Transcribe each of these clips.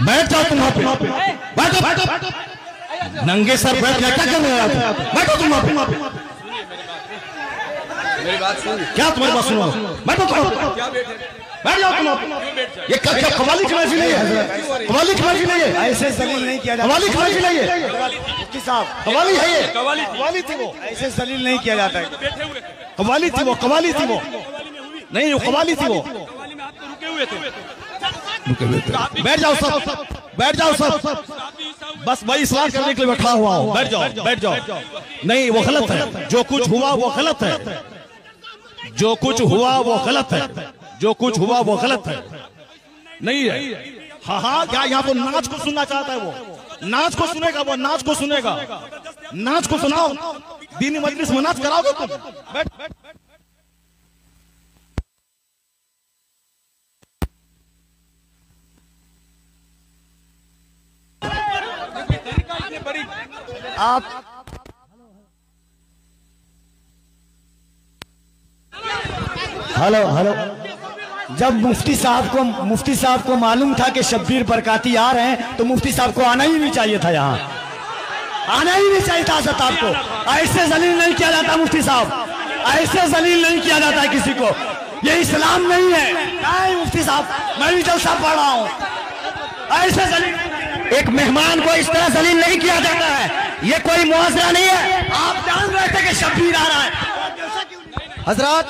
बैठ जाओ तुम वहां पे, बैठो बैठो, नंगे सर बैठ क्या कर रहे हो? बैठो तुम वहां पे, मेरी बात सुन। क्या तुम्हारी बात सुनो? बैठो तुम, क्या बैठे? बैठ जाओ तुम। ये क्या कवाली की महफिल है? कवाली की महफिल है ये? ऐसे जलील नहीं किया जाता। कवाली की महफिल है ये? मुफ्ती साहब कवाली है ये? कवाली थी वो, ऐसे जलील नहीं किया जाता है। बैठे हुए थे, कवाली थी वो, कवाली थी वो, नहीं वो कवाली थी वो। कवाली में आप तो रुके हुए थे। बैठ जाओ सब, बैठ जाओ सब, बस भाई इस्लाह करने के लिए बैठा हुआ हूँ। बैठ जाओ, बैठ जाओ। नहीं वो गलत है, जो कुछ हुआ वो गलत है, जो कुछ हुआ वो गलत है, जो कुछ हुआ वो गलत है, नहीं है। हाँ हाँ, क्या यहाँ को नाच को सुनना चाहता है वो? नाच को सुनेगा वो, नाच को सुनेगा, नाच को सुनाओ। दीनी मजलिस में नाच कराओगे तुम? बैठ बैठ। आप हेलो हेलो, जब मुफ्ती साहब को मालूम था कि शब्बीर बरकाती आ रहे हैं तो मुफ्ती साहब को आना ही नहीं चाहिए था, यहाँ आना ही नहीं चाहिए था। सताब को ऐसे जलील नहीं किया जाता मुफ्ती साहब, ऐसे जलील नहीं किया जाता है किसी को, ये इस्लाम नहीं है। नहीं मुफ्ती साहब, मैं भी जलसा पढ़ रहा हूँ, ऐसे जलील एक मेहमान को इस तरह जलील नहीं किया जाता है, ये कोई मुआवजा नहीं है। आप जान रहे थे कि शब्बीर आ रहा है। हजरत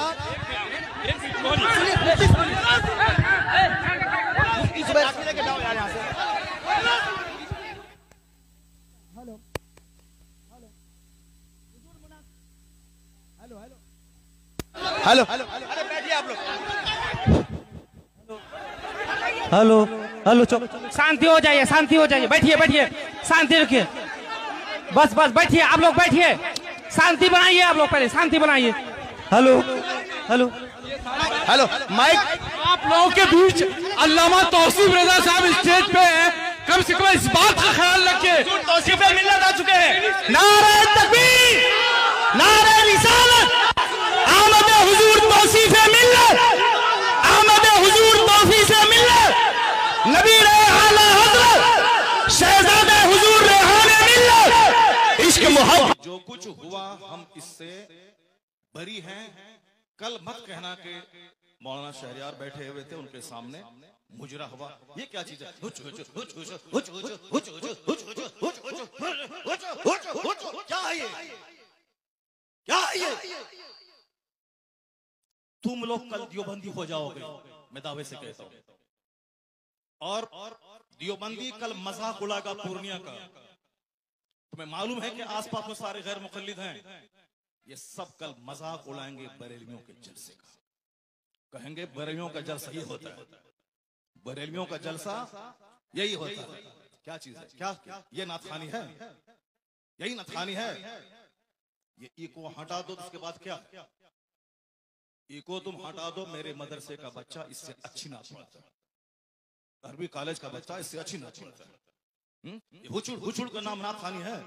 हेलो हेलो हेलो, शांति हो जाइए, शांति हो जाइए, बैठिए बैठिए, शांति रखिए, बस बस बैठिए, आप लोग बैठिए, शांति बनाइए, आप लोग पहले शांति बनाइए। Hello hello hello mic. आप लोगों के बीच अल्लामा तौसीफ रजा साहब स्टेज पे हैं, कम से कम इस बात का ख्याल रखिए। तौसीफ मिल्लत आ चुके हैं। नारे तकबीर, नारे रिसालत, आमद हुजूर तौसीफ मिल्लत, आमद हुजूर तौसीफ मिल्लत, नबी आला हजरत शहजादे हुजूर रेहाने मिल्लत, इश्क मोहब्बत। जो कुछ हुआ हम इससे बरी हैं। कल मत कहना कि मौलाना शहरियार बैठे हुए थे उनके सामने मुजरा हुआ, ये क्या चीज है? क्या है ये? क्या है ये? तुम लोग कल दियोबंदी हो जाओगे, मैं दावे से कहता हूं। और दियोबंदी कल मजाक उड़ाएगा पूर्णिया का। तुम्हें मालूम है कि आसपास में सारे गैर मुकल्लिद हैं, ये सब कल मजाक उड़ाएंगे बरेलियों के जलसे का। कहेंगे बरेलियों का जलसा ये होता है, बरेलियों का जलसा यही होता है। क्या चीज है? क्या ये नाथानी है? यही नाथानी है। ये इको हटा दो, उसके बाद क्या? इको तुम हटा दो, मेरे मदरसे का बच्चा इससे अच्छी नात पढ़ता है, अरबी कॉलेज का बच्चा इससे अच्छी नात पढ़ता है। हुचुड़ का नाम नाथानी है।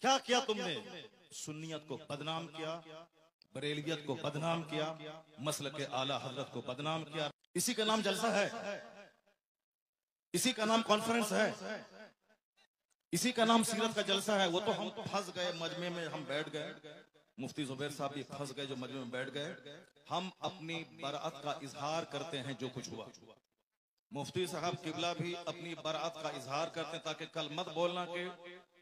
क्या किया तुमने? सुन्नियत को बदनाम किया, बरेलवियत को बदनाम किया, मसल के आला हजरत को बदनाम किया। इसी का नाम जलसा है, इसी का नाम कॉन्फ्रेंस है, इसी का नाम सीरत का जलसा है। वो तो हम फंस गए मजमे में, हम बैठ गए, मुफ्ती जुबैर साहब भी फंस गए जो मजमे में बैठ गए। हम अपनी बरात का इजहार करते हैं जो कुछ हुआ। मुफ्ती साहब किबला भी अपनी बरात का इजहार करते हैं, ताकि कल मत बोलना कि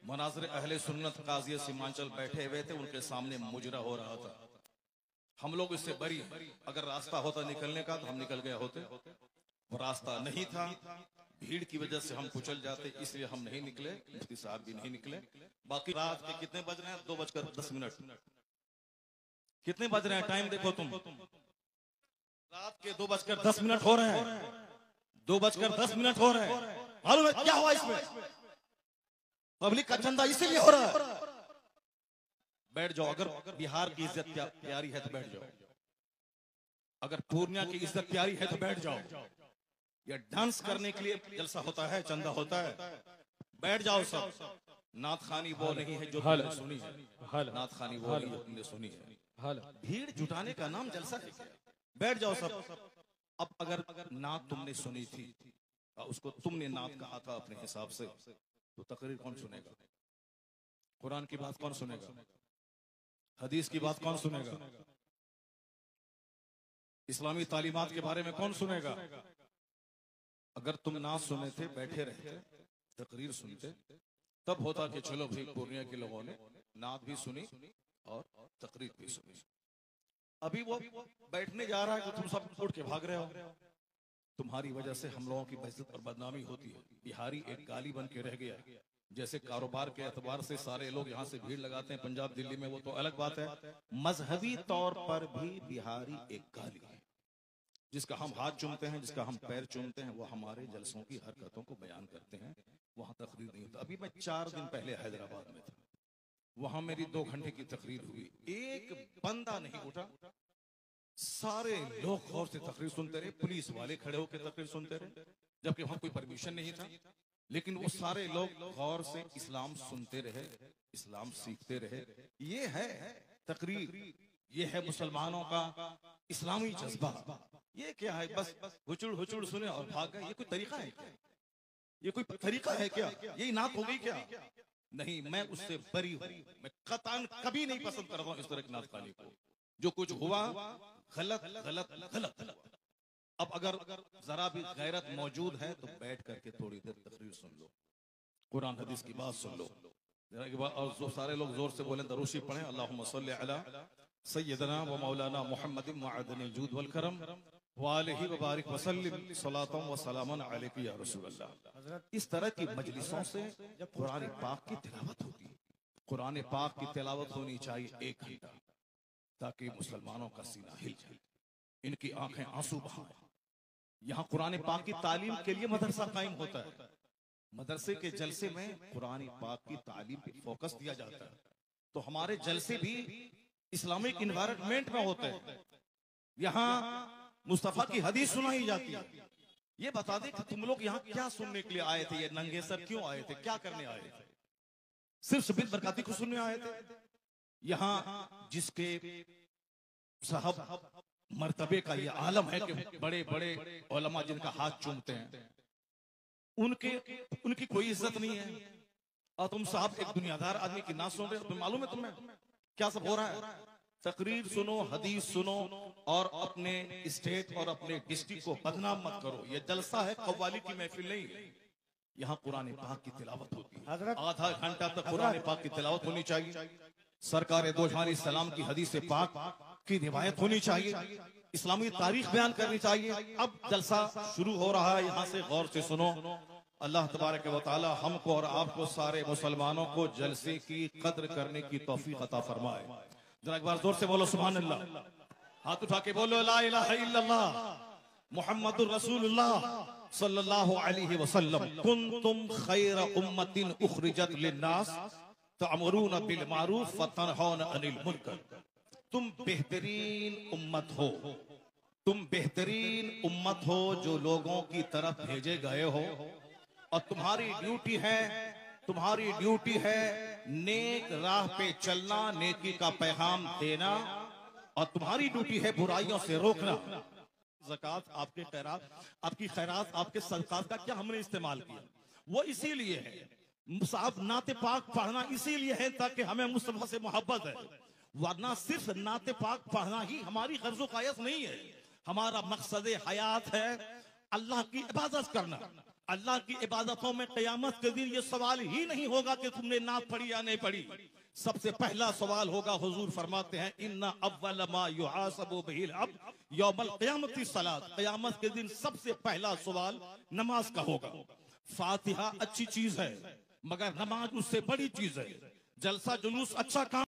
मुनाज़िर अहले सुन्नत काज़ी सीमांचल बैठे हुए थे, उनके सामने मुजरा हो रहा था। हम लोग इससे बरी। अगर रास्ता होता निकलने का तो हम निकल गए होते, वो रास्ता नहीं था, भीड़ की वजह से हम कुचल जाते, इसलिए हम नहीं निकले, मुफ्ती साहब भी नहीं निकले। बाकी रात के कितने बज रहे हैं? 2:10। कितने बज रहे हैं? टाइम देखो तुम, रात के 2:10 हो रहे हैं, 2:10 हो रहे हैं। मालूम है क्या हुआ इसमें? पब्लिक का चंदा इसीलिए हो रहा है। बैठ जाओ, अगर बिहार की इज्जत प्यारी है तो बैठ जाओ, अगर पूर्णिया की इज्जत प्यारी है तो बैठ जाओ। ये डांस करने के लिए जलसा होता है, चंदा होता है। बैठ जाओ सब। नात खानी वो नहीं है जो तुमने सुनी है, नात खानी वो नहीं जो तुमने सुनी है। भीड़ जुटाने का नाम जलसा है। बैठ जाओ सब। अब अगर नात तुमने सुनी थी उसको तुमने नात कहा था अपने हिसाब से, तो तकरीर कौन सुनेगा? कुरान की बात कौन सुनेगा? हदीस की बात कौन सुनेगा? इस्लामी तालीमात के बारे में कौन सुनेगा? अगर तुम नात सुने थे, बैठे रहते, तकरीर सुनते, तब होता कि चलो भाई पूर्णिया के लोगों ने नात भी सुनी और तकरीर भी सुनी। अभी वो बैठने जा रहा है तो तुम सब उठ के भाग रहे हो। तुम्हारी वजह से हम लोगों की बेइज्जत और बदनामी होती है। बिहारी एक गाली बन के रह गया। जैसे कारोबार के एतबार से सारे लोग यहाँ से भीड़ लगाते हैं पंजाब दिल्ली में, वो तो अलग बात है। मजहबी तौर पर भी बिहारी एक गाली है। जिसका हम हाथ चूमते हैं, जिसका हम पैर चूमते हैं, वो हमारे जलसों की हरकतों को बयान करते हैं। वहां तकरीर नहीं होता। अभी मैं 4 दिन पहले हैदराबाद में था, वहां मेरी 2 घंटे की तकरीर हुई, एक बंदा नहीं उठा। सारे लोग गौर से तकरीर सुनते रहे, पुलिस वाले खड़े होकर तकरीर सुनते रहे, जबकि वहां कोई परमिशन नहीं था। लेकिन वो सारे लोग गौर से इस्लाम सुनते रहे, इस्लाम सीखते रहे। ये है तकरीर, ये है मुसलमानों का इस्लामी जज्बा। ये क्या है? बस हुचुड़ हुचुड़ सुने और भाग गए। ये कोई तरीका है क्या? ये कोई तरीका है क्या? यही नात हो गई क्या? नहीं, मैं उससे बरी हूं। मैं कतान कभी नहीं पसंद करता हूं इस तरह की नात खाने को। जो कुछ हुआ गलत गलत गलत। अब अगर जरा भी गैरत मौजूद है तो बैठ करके थोड़ी देर तकरीर सुन लो, कुरान हदीस की बात सुन लो। और जो सारे लोग जोर से बोले दरूशी पढ़े, अल्लाहुम्मा सल्ली अला सय्यदना व मौलाना मुहम्मदिन मुअद्दिनिल जूद वल करम व आलिहि व बारिक व सल्लिम सलातन व सलामन अलैका या रसूलल्लाह। इस तरह की मजलिसों से जब कुरान पाक की तिलावत होती है, कुरान पाक की तिलावत होनी चाहिए 1 घंटा, ताकि मुसलमानों का सीना हिल जाए, इनकी आंखें आंसू बहाएं। यहाँ कुरान पाक की तालीम के लिए मदरसा कायम होता है। मदरसे के जलसे में कुरान पाक की तालीम पे फोकस दिया जाता है। तो हमारे जलसे भी इस्लामिक इन्वायरमेंट में होते हैं। यहाँ मुस्तफा की हदीस सुनाई जाती है। ये बता दे कि तुम लोग यहाँ क्या सुनने के लिए आए थे? ये नंगे सर क्यों आए थे? क्या करने आए थे? सिर्फ शबीर बरकाती को सुनने आए थे? यहाँ जिसके साहब मर्तबे का ये आलम है कि बड़े बड़े उलमा जिनका हाथ चूमते हैं, उनकी कोई इज्जत नहीं है। और तुम साहब एक दुनियादार आदमी की ना सुन रहे हो। मालूम है तुम्हें क्या सब हो रहा है? तकरीर सुनो, हदीस सुनो और अपने स्टेट और अपने डिस्ट्रिक्ट को बदनाम मत करो। ये जलसा है, कव्वाली की महफिल नहीं है। यहाँ कुरान पाक की तिलावत होती है। आधा घंटा तक कुरान पाक की तिलावत होनी चाहिए। सरकार दो जहां सलाम की हदीस पाक की रिवायत होनी चाहिए। इस्लामी तारीख बयान करनी चाहिए। अब जलसा शुरू हो रहा है, यहाँ से गौर से सुनो। अल्लाह तबारक व तआला हमको और आपको सारे मुसलमानों को जलसे की कद्र करने की तौफीक अता फरमाए। जरा एक बार जोर से बोलो सुभान अल्लाह। हाथ उठा के बोलो ला इलाहा इल्लल्लाह मुहम्मदुर रसूलुल्लाह सल्लल्लाहु अलैहि वसल्लम। कुंतुम खैर उम्मतिन उखरिजत लिन्नास तअमुरूना बिल मारूफ व तनहौना अनिल मुनकर। तुम बेहतरीन उम्मत हो, तुम बेहतरीन उम्मत हो जो लोगों की तरफ भेजे गए हो। और तुम्हारी ड्यूटी है नेक राह पे चलना, नेकी का पैगाम देना, और तुम्हारी ड्यूटी है बुराइयों से रोकना। ज़कात, आपके खैरात, आपकी खैरात, आपके सदकात का क्या हमने इस्तेमाल किया? वो इसीलिए है साहब, नाते पाक पढ़ना इसीलिए है ताकि हमें मुस्तफा से मोहब्बत है। वरना सिर्फ नाते पाक पढ़ना ही हमारी गर्ज़ो कायस नहीं है। हमारा मकसद हयात है अल्लाह की इबादत करना। अल्लाह की इबादतों में क़यामत के दिन ये सवाल ही नहीं होगा कि तुमने नात पढ़ी या नहीं पढ़ी। सबसे पहला सवाल होगा, हुजूर फरमाते हैं इन्ना अव्वल मा युहासबु बिहिल अब्द यौमल क़यामति सलात। क़यामत के दिन सबसे पहला सवाल नमाज का होगा। फातिहा अच्छी चीज है, मगर नमाज उससे बड़ी चीज है। जलसा जुलूस अच्छा काम